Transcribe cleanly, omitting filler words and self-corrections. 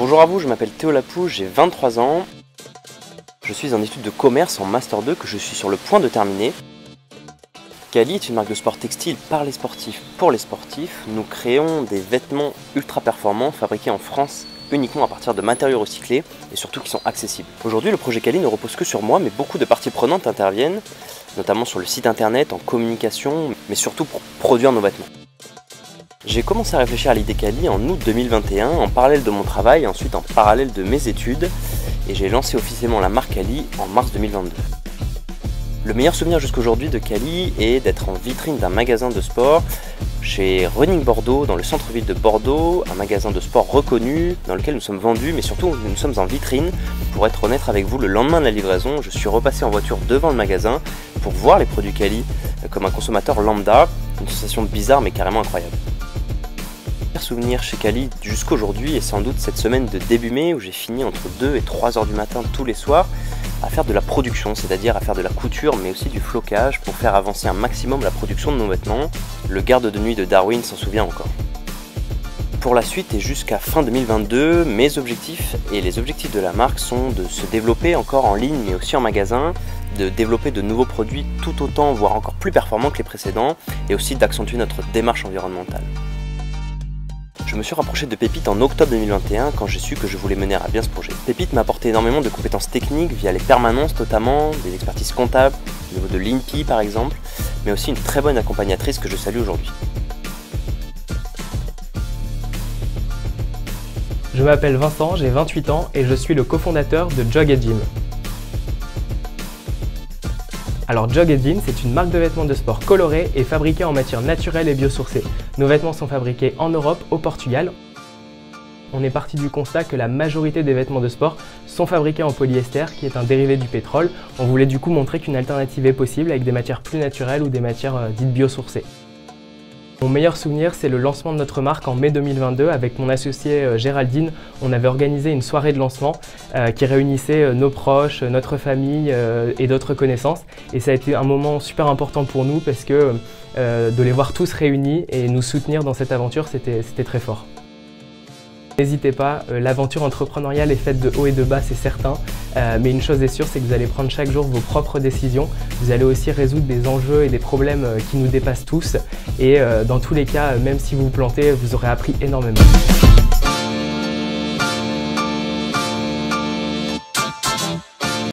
Bonjour à vous, je m'appelle Théo Lapouche, j'ai 23 ans. Je suis en études de commerce en Master 2 que je suis sur le point de terminer. Cali est une marque de sport textile par les sportifs pour les sportifs. Nous créons des vêtements ultra performants fabriqués en France uniquement à partir de matériaux recyclés et surtout qui sont accessibles. Aujourd'hui, le projet Cali ne repose que sur moi, mais beaucoup de parties prenantes interviennent, notamment sur le site internet, en communication, mais surtout pour produire nos vêtements. J'ai commencé à réfléchir à l'idée Cali en août 2021, en parallèle de mon travail et ensuite en parallèle de mes études, et j'ai lancé officiellement la marque Cali en mars 2022. Le meilleur souvenir jusqu'aujourd'hui de Cali est d'être en vitrine d'un magasin de sport chez Running Bordeaux, dans le centre-ville de Bordeaux, un magasin de sport reconnu dans lequel nous sommes vendus, mais surtout nous sommes en vitrine. Pour être honnête avec vous, le lendemain de la livraison, je suis repassé en voiture devant le magasin pour voir les produits Cali comme un consommateur lambda, une sensation bizarre mais carrément incroyable. Le meilleur souvenir chez Cali jusqu'aujourd'hui est sans doute cette semaine de début mai où j'ai fini entre 2 et 3 heures du matin tous les soirs à faire de la production, c'est-à-dire à faire de la couture mais aussi du flocage pour faire avancer un maximum la production de nos vêtements. Le garde de nuit de Darwin s'en souvient encore. Pour la suite et jusqu'à fin 2022, mes objectifs et les objectifs de la marque sont de se développer encore en ligne mais aussi en magasin, de développer de nouveaux produits tout autant voire encore plus performants que les précédents et aussi d'accentuer notre démarche environnementale. Je me suis rapproché de Pépite en octobre 2021 quand j'ai su que je voulais mener à bien ce projet. Pépite m'a apporté énormément de compétences techniques via les permanences notamment, des expertises comptables, au niveau de l'INPI par exemple, mais aussi une très bonne accompagnatrice que je salue aujourd'hui. Je m'appelle Vincent, j'ai 28 ans et je suis le cofondateur de Jog & Gym. Alors Jog & Gym, c'est une marque de vêtements de sport colorés et fabriquée en matière naturelle et biosourcée. Nos vêtements sont fabriqués en Europe, au Portugal. On est parti du constat que la majorité des vêtements de sport sont fabriqués en polyester, qui est un dérivé du pétrole. On voulait du coup montrer qu'une alternative est possible avec des matières plus naturelles ou des matières dites biosourcées. Mon meilleur souvenir, c'est le lancement de notre marque en mai 2022 avec mon associée Géraldine. On avait organisé une soirée de lancement qui réunissait nos proches, notre famille et d'autres connaissances. Et ça a été un moment super important pour nous parce que de les voir tous réunis et nous soutenir dans cette aventure, c'était très fort. N'hésitez pas, l'aventure entrepreneuriale est faite de haut et de bas, c'est certain, mais une chose est sûre, c'est que vous allez prendre chaque jour vos propres décisions. Vous allez aussi résoudre des enjeux et des problèmes qui nous dépassent tous. Et dans tous les cas, même si vous vous plantez, vous aurez appris énormément.